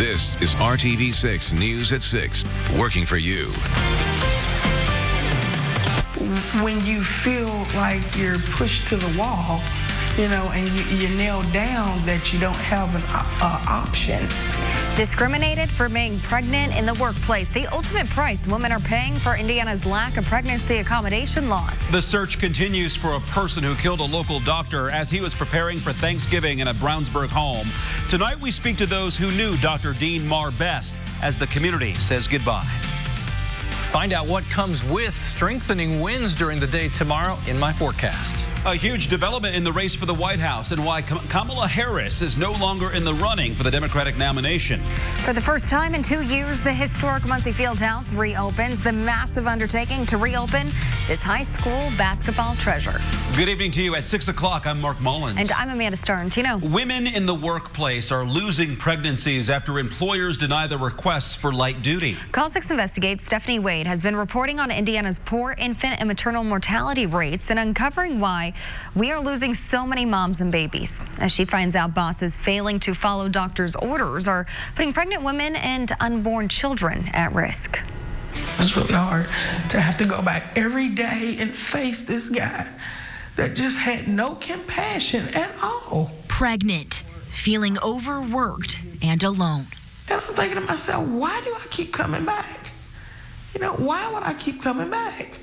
This is RTV6 News at 6, working for you. When you feel like you're pushed to the wall, and you're nailed down that you don't have an option. Discriminated for being pregnant in the workplace. The ultimate price women are paying for Indiana's lack of pregnancy accommodation laws. The search continues for a person who killed a local doctor as he was preparing for Thanksgiving in a Brownsburg home. Tonight we speak to those who knew Dr. Dean Marr best as the community says goodbye. Find out what comes with strengthening winds during the day tomorrow in my forecast. A huge development in the race for the White House and why Kamala Harris is no longer in the running for the Democratic nomination. For the first time in 2 years, the historic Muncie Fieldhouse reopens. The massive undertaking to reopen this high school basketball treasure. Good evening to you. At 6 o'clock, I'm Mark Mullins. And I'm Amanda Stern. Tino. Women in the workplace are losing pregnancies after employers deny their requests for light duty. Call 6 Investigates Stephanie Wade has been reporting on Indiana's poor infant and maternal mortality rates and uncovering why we are losing so many moms and babies. As she finds out bosses failing to follow doctors' orders are putting pregnant women and unborn children at risk. It's really hard to have to go back every day and face this guy that just had no compassion at all. Pregnant, feeling overworked and alone. And I'm thinking to myself, why do I keep coming back? Why would I keep coming back?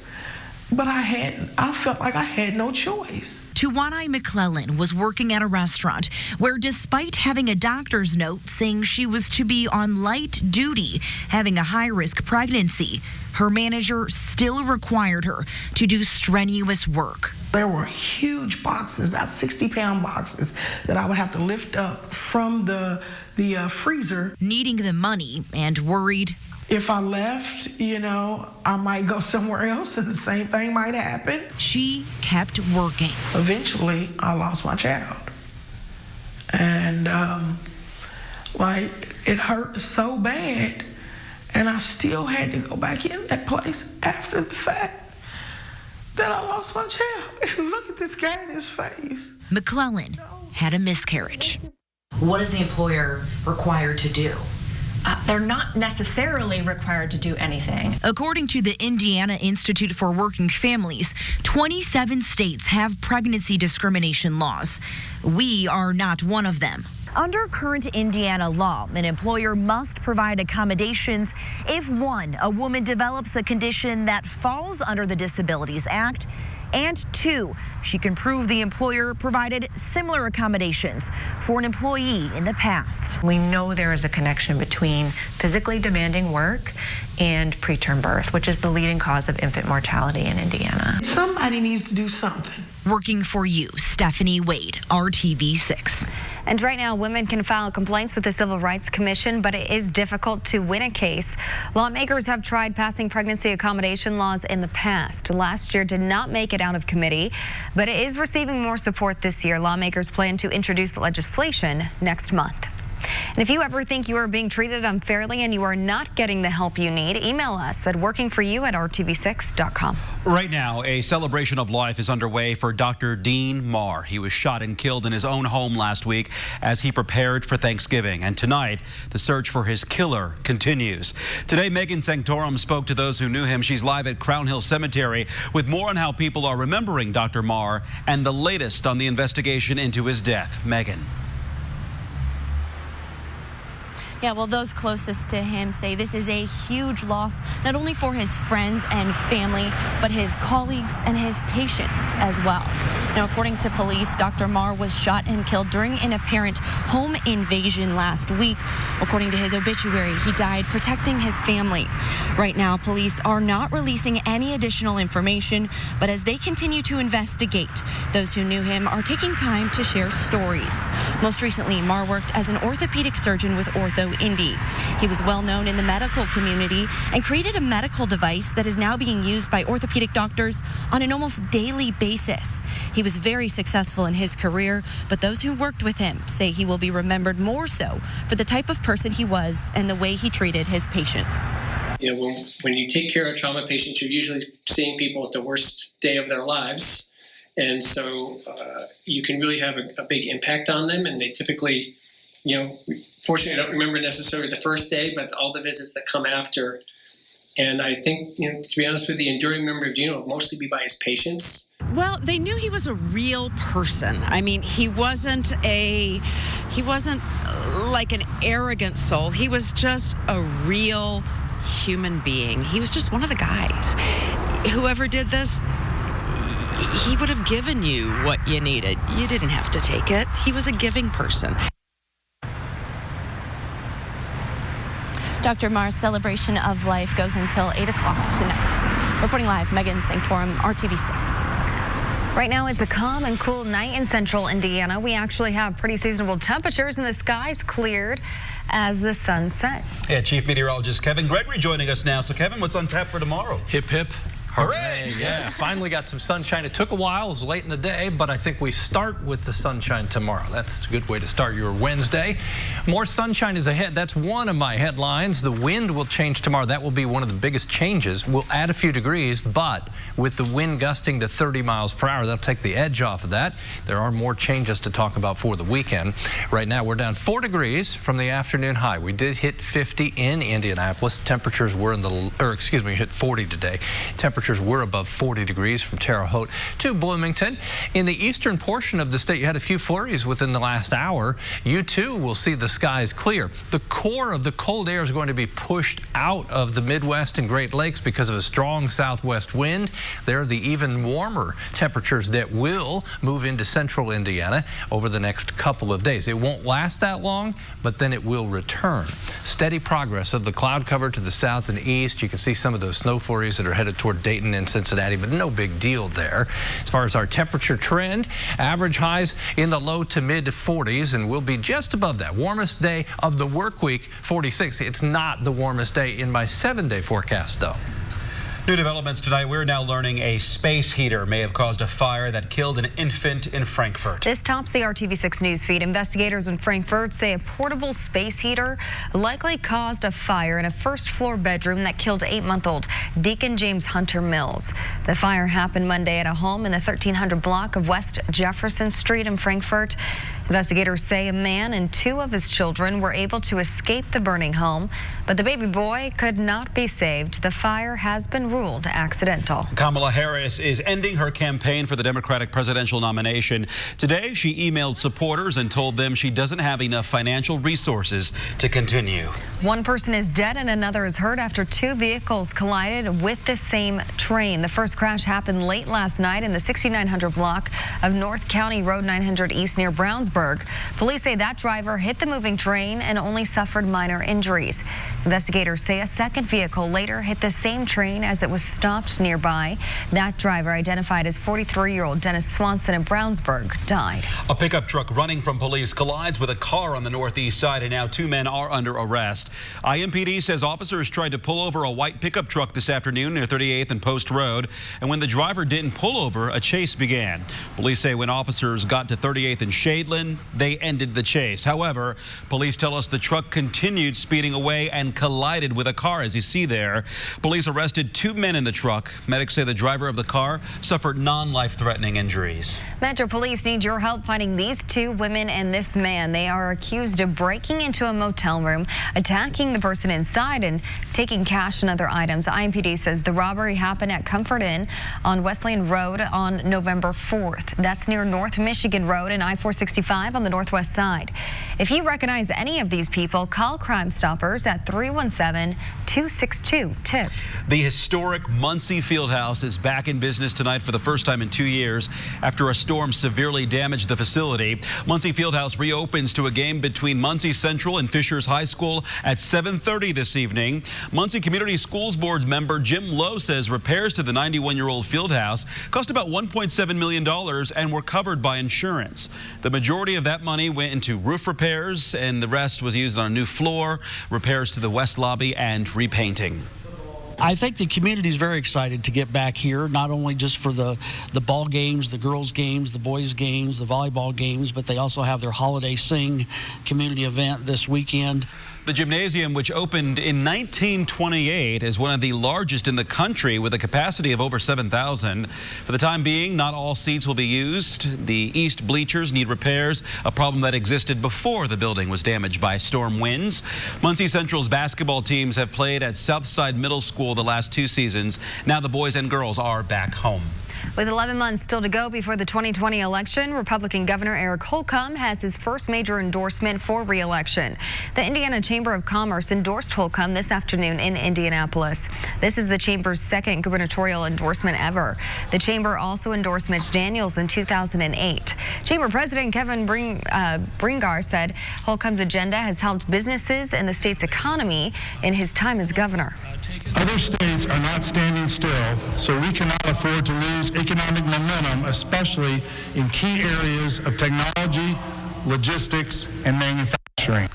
But I felt like I had no choice. Tuwanai McClellan was working at a restaurant where, despite having a doctor's note saying she was to be on light duty, having a high-risk pregnancy, her manager still required her to do strenuous work. There were huge boxes, about 60-pound boxes, that I would have to lift up from the freezer. Needing the money and worried, if I left, I might go somewhere else and the same thing might happen. She kept working. Eventually, I lost my child. And, it hurt so bad. And I still had to go back in that place after the fact that I lost my child. And look at this guy in his face. McClellan had a miscarriage. What is the employer required to do? They're not necessarily required to do anything. According to the Indiana Institute for Working Families, 27 states have pregnancy discrimination laws. We are not one of them. Under current Indiana law, an employer must provide accommodations if 1, a woman develops a condition that falls under the Disabilities Act, and 2, she can prove the employer provided similar accommodations for an employee in the past. We know there is a connection between physically demanding work and preterm birth, which is the leading cause of infant mortality in Indiana. Somebody needs to do something. Working for you, Stephanie Wade, RTV6. And right now, women can file complaints with the Civil Rights Commission, but it is difficult to win a case. Lawmakers have tried passing pregnancy accommodation laws in the past. Last year did not make it out of committee, but it is receiving more support this year. Lawmakers plan to introduce the legislation next month. And if you ever think you are being treated unfairly and you are not getting the help you need, email us at workingforyou@rtv6.com. Right now, a celebration of life is underway for Dr. Dean Marr. He was shot and killed in his own home last week as he prepared for Thanksgiving. And tonight, the search for his killer continues. Today, Megan Sanctorum spoke to those who knew him. She's live at Crown Hill Cemetery with more on how people are remembering Dr. Marr and the latest on the investigation into his death. Megan. Yeah, well, those closest to him say this is a huge loss, not only for his friends and family, but his colleagues and his patients as well. Now, according to police, Dr. Marr was shot and killed during an apparent home invasion last week. According to his obituary, he died protecting his family. Right now, police are not releasing any additional information, but as they continue to investigate, those who knew him are taking time to share stories. Most recently, Marr worked as an orthopedic surgeon with Ortho Indy. He was well known in the medical community and created a medical device that is now being used by orthopedic doctors on an almost daily basis. He was very successful in his career, but those who worked with him say he will be remembered more so for the type of person he was and the way he treated his patients. You know, when you take care of trauma patients, you're usually seeing people at the worst day of their lives. And so you can really have a big impact on them, and they typically Fortunately, I don't remember necessarily the first day, but all the visits that come after. And I think, to be honest with you, the enduring memory of Gino will mostly be by his patients. Well, they knew he was a real person. I mean, he wasn't like an arrogant soul. He was just a real human being. He was just one of the guys. Whoever did this, he would have given you what you needed. You didn't have to take it. He was a giving person. Dr. Marr's celebration of life goes until 8 o'clock tonight. Reporting live, Megan Sanctorum, RTV6. Right now, it's a calm and cool night in central Indiana. We actually have pretty seasonable temperatures, and the skies cleared as the sun set. Yeah, Chief Meteorologist Kevin Gregory joining us now. So, Kevin, what's on tap for tomorrow? Hip, hip. Hooray! Yeah, finally got some sunshine. It took a while. It was late in the day, but I think we start with the sunshine tomorrow. That's a good way to start your Wednesday. More sunshine is ahead. That's one of my headlines. The wind will change tomorrow. That will be one of the biggest changes. We'll add a few degrees, but with the wind gusting to 30 miles per hour, that'll take the edge off of that. There are more changes to talk about for the weekend. Right now, we're down 4 degrees from the afternoon high. We did hit 50 in Indianapolis. Temperatures were hit 40 today. Temperatures were above 40 degrees from Terre Haute to Bloomington. In the eastern portion of the state, you had a few flurries within the last hour. You too will see the skies clear. The core of the cold air is going to be pushed out of the Midwest and Great Lakes because of a strong southwest wind. There are the even warmer temperatures that will move into central Indiana over the next couple of days. It won't last that long, but then it will return. Steady progress of the cloud cover to the south and east. You can see some of those snow flurries that are headed toward Dayton and Cincinnati, but no big deal there. As far as our temperature trend, average highs in the low to mid 40s, and we'll be just above that. Warmest day of the work week, 46. It's not the warmest day in my 7-day forecast, though. New developments tonight. We're now learning a space heater may have caused a fire that killed an infant in Frankfurt. This tops the RTV6 news feed. Investigators in Frankfurt say a portable space heater likely caused a fire in a first-floor bedroom that killed 8-month-old Deacon James Hunter Mills. The fire happened Monday at a home in the 1300 block of West Jefferson Street in Frankfurt. Investigators say a man and 2 of his children were able to escape the burning home, but the baby boy could not be saved. The fire has been ruled accidental. Kamala Harris is ending her campaign for the Democratic presidential nomination. Today, she emailed supporters and told them she doesn't have enough financial resources to continue. One person is dead and another is hurt after 2 vehicles collided with the same train. The first crash happened late last night in the 6900 block of North County Road 900 East near Brownsburg. Police say that driver hit the moving train and only suffered minor injuries. Investigators say a second vehicle later hit the same train as it was stopped nearby. That driver, identified as 43-year-old Dennis Swanson in Brownsburg, died. A pickup truck running from police collides with a car on the northeast side, and now 2 men are under arrest. IMPD says officers tried to pull over a white pickup truck this afternoon near 38th and Post Road, and when the driver didn't pull over, a chase began. Police say when officers got to 38th and Shadeland, they ended the chase. However, police tell us the truck continued speeding away and collided with a car, as you see there. Police arrested 2 men in the truck. Medics say the driver of the car suffered non-life-threatening injuries. Metro Police need your help finding these 2 women and this man. They are accused of breaking into a motel room, attacking the person inside, and taking cash and other items. IMPD says the robbery happened at Comfort Inn on Wesleyan Road on November 4th. That's near North Michigan Road and I-465 on the northwest side. If you recognize any of these people, call Crime Stoppers at 317-262-TIPS. The historic Muncie Fieldhouse is back in business tonight for the first time in 2 years after a storm severely damaged the facility. Muncie Fieldhouse reopens to a game between Muncie Central and Fishers High School at 7:30 this evening. Muncie Community Schools Board member Jim Lowe says repairs to the 91-year-old Fieldhouse cost about $1.7 million and were covered by insurance. The majority of that money went into roof repairs, and the rest was used on a new floor, repairs to the west lobby, and repainting. I think the community is very excited to get back here, not only just for the ball games, the girls games, the boys games, the volleyball games, but they also have their Holiday Sing community event this weekend. The gymnasium, which opened in 1928, is one of the largest in the country with a capacity of over 7,000. For the time being, not all seats will be used. The east bleachers need repairs, a problem that existed before the building was damaged by storm winds. Muncie Central's basketball teams have played at Southside Middle School the last 2 seasons. Now the boys and girls are back home. With 11 months still to go before the 2020 election, Republican Governor Eric Holcomb has his first major endorsement for re-election. The Indiana Chamber of Commerce endorsed Holcomb this afternoon in Indianapolis. This is the Chamber's second gubernatorial endorsement ever. The Chamber also endorsed Mitch Daniels in 2008. Chamber President Kevin Bringar said Holcomb's agenda has helped businesses and the state's economy in his time as governor. Other states are not standing still, so we cannot afford to lose economic momentum, especially in key areas of technology, logistics, and manufacturing.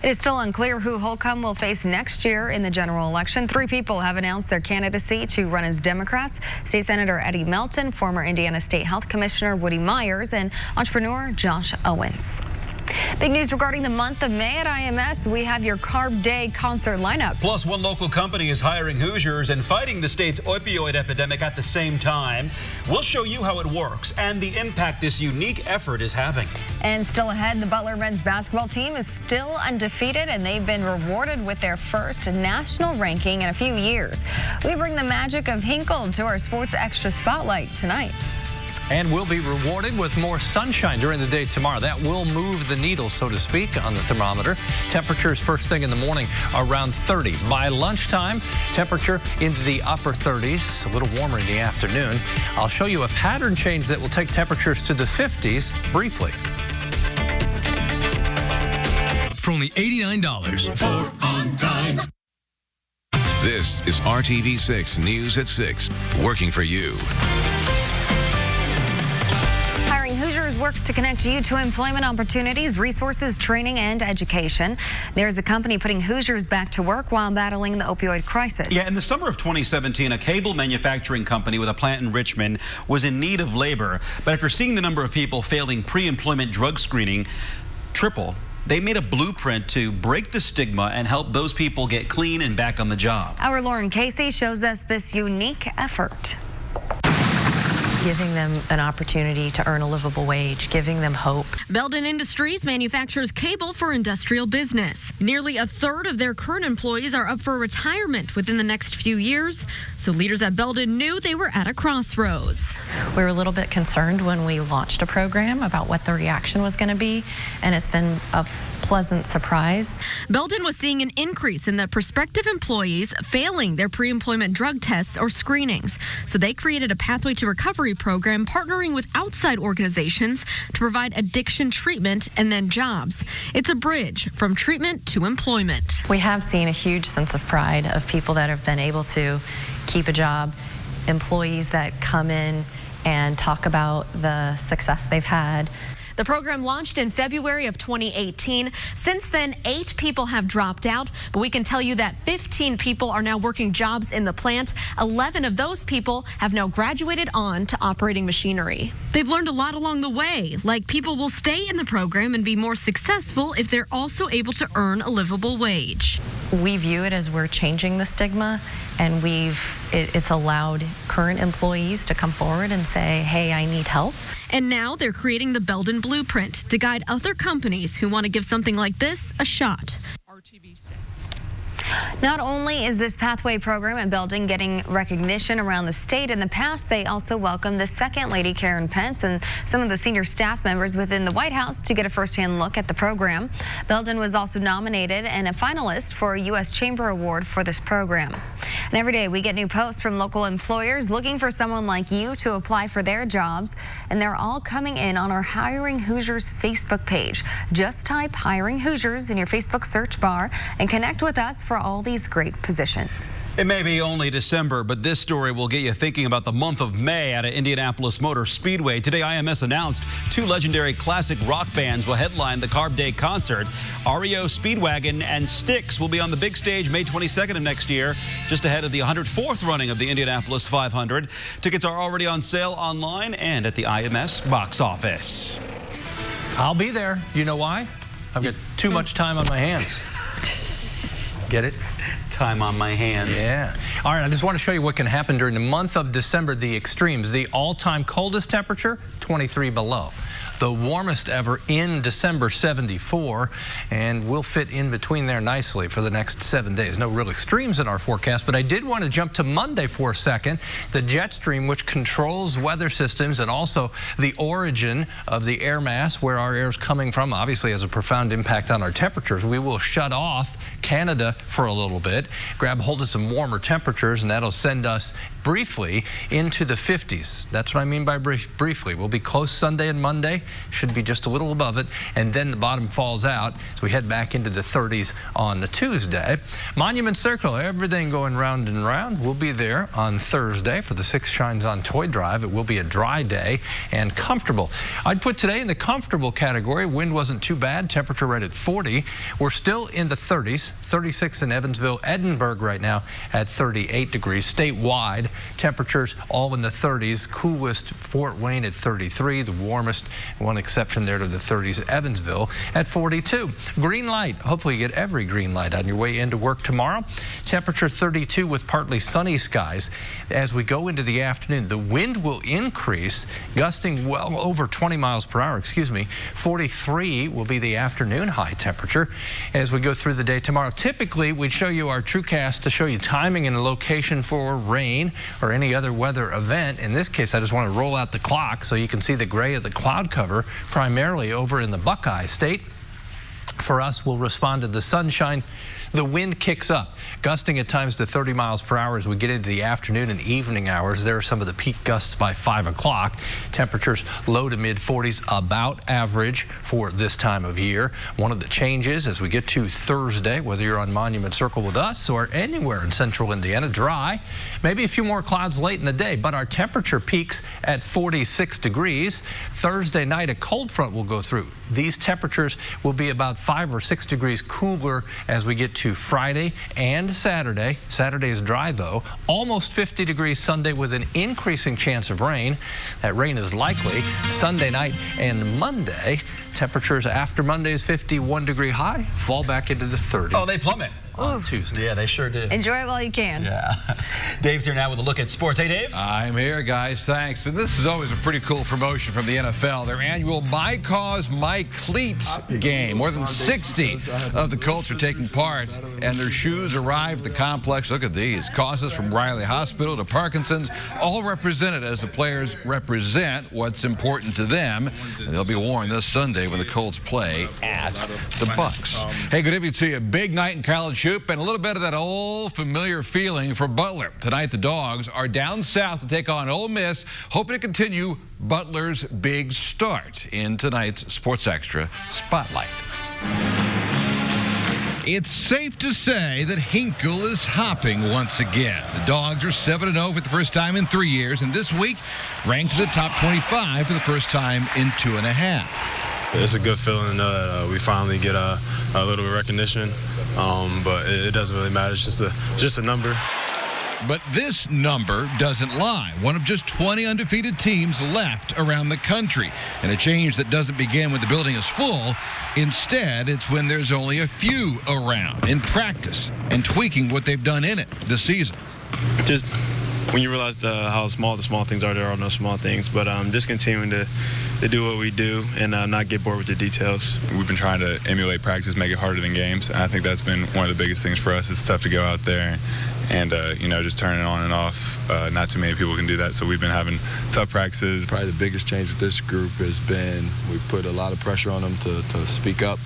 It is still unclear who Holcomb will face next year in the general election. 3 people have announced their candidacy to run as Democrats: State Senator Eddie Melton, former Indiana State Health Commissioner Woody Myers, and entrepreneur Josh Owens. Big news regarding the month of May at IMS. We have your Carb Day concert lineup. Plus, one local company is hiring Hoosiers and fighting the state's opioid epidemic at the same time. We'll show you how it works and the impact this unique effort is having. And still ahead, the Butler men's basketball team is still undefeated, and they've been rewarded with their first national ranking in a few years. We bring the magic of Hinkle to our Sports Extra Spotlight tonight. And we'll be rewarded with more sunshine during the day tomorrow. That will move the needle, so to speak, on the thermometer. Temperatures first thing in the morning around 30. By lunchtime, temperature into the upper 30s, a little warmer in the afternoon. I'll show you a pattern change that will take temperatures to the 50s briefly. For only $89 for on time. This is RTV6 News at 6, working for you. Hoosiers works to connect you to employment opportunities, resources, training, and education. There's a company putting Hoosiers back to work while battling the opioid crisis. Yeah, in the summer of 2017, a cable manufacturing company with a plant in Richmond was in need of labor. But after seeing the number of people failing pre-employment drug screening triple, they made a blueprint to break the stigma and help those people get clean and back on the job. Our Lauren Casey shows us this unique effort. Giving them an opportunity to earn a livable wage, giving them hope. Belden Industries manufactures cable for industrial business. Nearly a third of their current employees are up for retirement within the next few years, so leaders at Belden knew they were at a crossroads. We were a little bit concerned when we launched a program about what the reaction was going to be, and it's been a pleasant surprise. Belden was seeing an increase in the prospective employees failing their pre-employment drug tests or screenings, so they created a Pathway to Recovery program partnering with outside organizations to provide addiction treatment and then jobs. It's a bridge from treatment to employment. We have seen a huge sense of pride of people that have been able to keep a job, employees that come in and talk about the success they've had. The program launched in February of 2018. Since then, 8 people have dropped out, but we can tell you that 15 people are now working jobs in the plant. 11 of those people have now graduated on to operating machinery. They've learned a lot along the way, like people will stay in the program and be more successful if they're also able to earn a livable wage. We view it as we're changing the stigma, and it's allowed current employees to come forward and say, hey, I need help. And now they're creating the Belden Blueprint to guide other companies who want to give something like this a shot. RTV6. Not only is this Pathway program at Belden getting recognition around the state, in the past they also welcomed the Second Lady Karen Pence and some of the senior staff members within the White House to get a firsthand look at the program. Belden was also nominated and a finalist for a U.S. Chamber Award for this program. And every day we get new posts from local employers looking for someone like you to apply for their jobs, and they're all coming in on our Hiring Hoosiers Facebook page. Just type Hiring Hoosiers in your Facebook search bar and connect with us for all these great positions. It may be only December, but this story will get you thinking about the month of May at Indianapolis Motor Speedway. Today, IMS announced 2 legendary classic rock bands will headline the Carb Day concert. REO Speedwagon and Styx will be on the big stage May 22nd of next year, just ahead of the 104th running of the Indianapolis 500. Tickets are already on sale online and at the IMS box office. I'll be there. You know why? I've got too much time on my hands. Get it? Time on my hands. Yeah. All right, I just want to show you what can happen during the month of December, the extremes. The all-time coldest temperature, 23 below. The warmest ever in December, 74, and we'll fit in between there nicely for the next 7 days. No real extremes in our forecast, but I did want to jump to Monday for a second. The jet stream, which controls weather systems and also the origin of the air mass, where our air is coming from, obviously has a profound impact on our temperatures. We will shut off Canada for a little bit, grab hold of some warmer temperatures, and that'll send us briefly into the 50s. That's what I mean by briefly. We'll be close Sunday and Monday, should be just a little above it, and then the bottom falls out as we head back into the 30s on the Tuesday. Monument Circle, everything going round and round. We'll be there on Thursday for the Six Shines on Toy Drive. It will be a dry day and comfortable. I'd put today in the comfortable category. Wind wasn't too bad, temperature right at 40. We're still in the 30s, 36 in Evansville, Edinburgh right now at 38 degrees. Statewide, temperatures all in the 30s. Coolest Fort Wayne at 33. The warmest, one exception there to the 30s, Evansville at 42. Green light. Hopefully you get every green light on your way into work tomorrow. Temperature 32 with partly sunny skies. As we go into the afternoon, the wind will increase, gusting well over 20 miles per hour, 43 will be the afternoon high temperature as we go through the day tomorrow. Typically, we'd show you our TrueCast to show you timing and location for rain or any other weather event. In this case, I just want to roll out the clock so you can see the gray of the cloud cover, primarily over in the Buckeye State. For us, we'll respond to the sunshine. The wind kicks up, gusting at times to 30 miles per hour as we get into the afternoon and evening hours. There are some of the peak gusts by 5 o'clock. Temperatures low to mid 40s, about average for this time of year. One of the changes as we get to Thursday, whether you're on Monument Circle with us or anywhere in central Indiana, dry. Maybe a few more clouds late in the day, but our temperature peaks at 46 degrees. Thursday night, a cold front will go through. These temperatures will be about 5 or 6 degrees cooler as we get to Friday and Saturday. Saturday is dry, though. Almost 50 degrees Sunday with an increasing chance of rain. That rain is likely Sunday night and Monday. Temperatures after Monday's 51-degree high fall back into the 30s. Oh, they plummet on Tuesday. Yeah, they sure did. Enjoy it while you can. Yeah. Dave's here now with a look at sports. Hey, Dave. I'm here, guys. Thanks. And this is always a pretty cool promotion from the NFL. Their annual My Cause, My Cleats game. More than 60 of the Colts are taking part, and their shoes arrived at the complex. Look at these. Causes from Riley Hospital to Parkinson's, all represented as the players represent what's important to them. And they'll be worn this Sunday when the Colts play at the Bucks. Hey, good evening to you. Big night in college hoop and a little bit of that old familiar feeling for Butler. Tonight, the Dogs are down south to take on Ole Miss, hoping to continue Butler's big start in tonight's Sports Extra Spotlight. It's safe to say that Hinkle is hopping once again. The Dogs are 7-0 for the first time in 3 years, and this week ranked to the top 25 for the first time in 2.5. It's a good feeling to know that we finally get a little bit of recognition, but it doesn't really matter. It's just a number. But this number doesn't lie. One of just 20 undefeated teams left around the country. And a change that doesn't begin when the building is full. Instead, it's when there's only a few around in practice and tweaking what they've done in it this season. Just when you realize how small the small things are, there are no small things. But just continuing to do what we do and not get bored with the details. We've been trying to emulate practice, make it harder than games. And I think that's been one of the biggest things for us. It's tough to go out there and just turn it on and off. Not too many people can do that, so we've been having tough practices. Probably the biggest change with this group has been we put a lot of pressure on them to speak up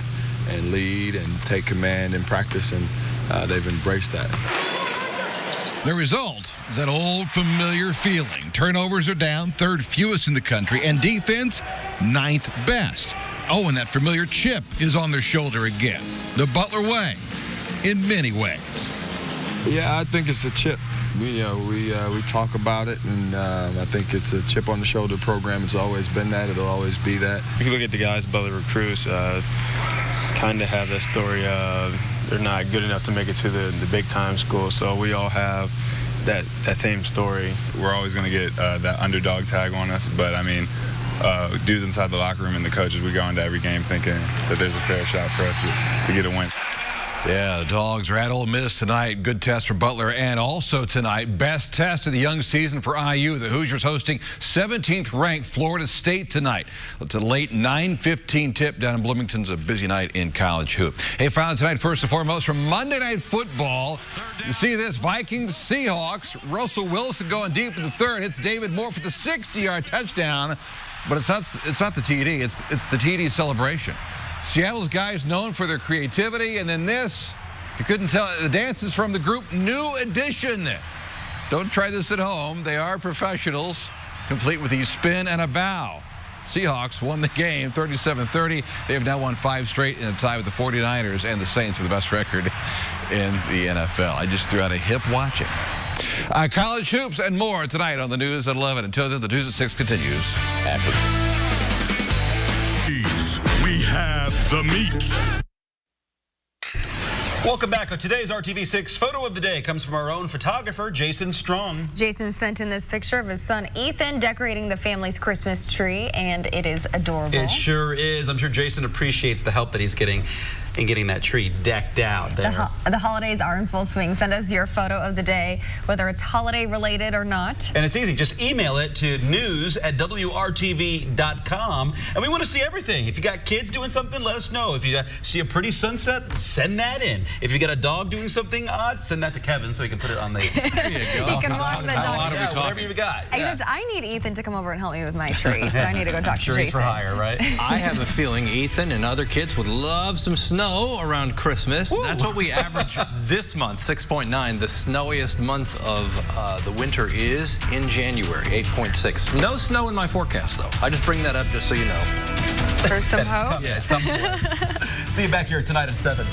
and lead and take command in practice, and they've embraced that. The result, that old familiar feeling. Turnovers are down, third fewest in the country, and defense, 9th best. Oh, and that familiar chip is on their shoulder again. The Butler way, in many ways. Yeah, I think it's a chip. We talk about it, and I think it's a chip on the shoulder program. It's always been that. It'll always be that. If you look at the guys Butler recruits, kind of have that story of they're not good enough to make it to the big-time school, so we all have that same story. We're always going to get that underdog tag on us, but, I mean, dudes inside the locker room and the coaches, we go into every game thinking that there's a fair shot for us to get a win. Yeah, the Dogs are at Ole Miss tonight. Good test for Butler. And also tonight, best test of the young season for IU. The Hoosiers hosting 17th ranked Florida State tonight. It's a late 9:15 tip down in Bloomington's a busy night in college hoop. Hey, finally tonight, first and foremost, from Monday Night Football. You see this, Vikings, Seahawks. Russell Wilson going deep in the third. It's David Moore for the 60-yard touchdown. But it's not the TD. It's the TD celebration. Seattle's guys known for their creativity, and then this, you couldn't tell, the dance is from the group New Edition. Don't try this at home. They are professionals, complete with a spin and a bow. Seahawks won the game 37-30. They have now won 5 straight in a tie with the 49ers and the Saints for the best record in the NFL. I just threw out a hip watching. College hoops and more tonight on the news at 11. Until then, the news at 6 continues after. We have the meat. Welcome back. Today's RTV6 photo of the day comes from our own photographer, Jason Strong. Jason sent in this picture of his son, Ethan, decorating the family's Christmas tree, and it is adorable. It sure is. I'm sure Jason appreciates the help that he's getting in getting that tree decked out there. The holidays are in full swing. Send us your photo of the day, whether it's holiday related or not. And it's easy. Just email it to news@WRTV.com. And we want to see everything. If you got kids doing something, let us know. If you see a pretty sunset, send that in. If you got a dog doing something odd, send that to Kevin so he can put it on the... There you go. He can walk the dog. Yeah, whatever you got. Except I need Ethan to come over and help me with my tree, so I need to go talk to Jason. Trees for hire, right? I have a feeling Ethan and other kids would love some snow around Christmas. Woo. That's what we average this month, 6.9. The snowiest month of the winter is in January, 8.6. No snow in my forecast, though. I just bring that up just so you know. For some hope? Yeah, at some point. See you back here tonight at 7.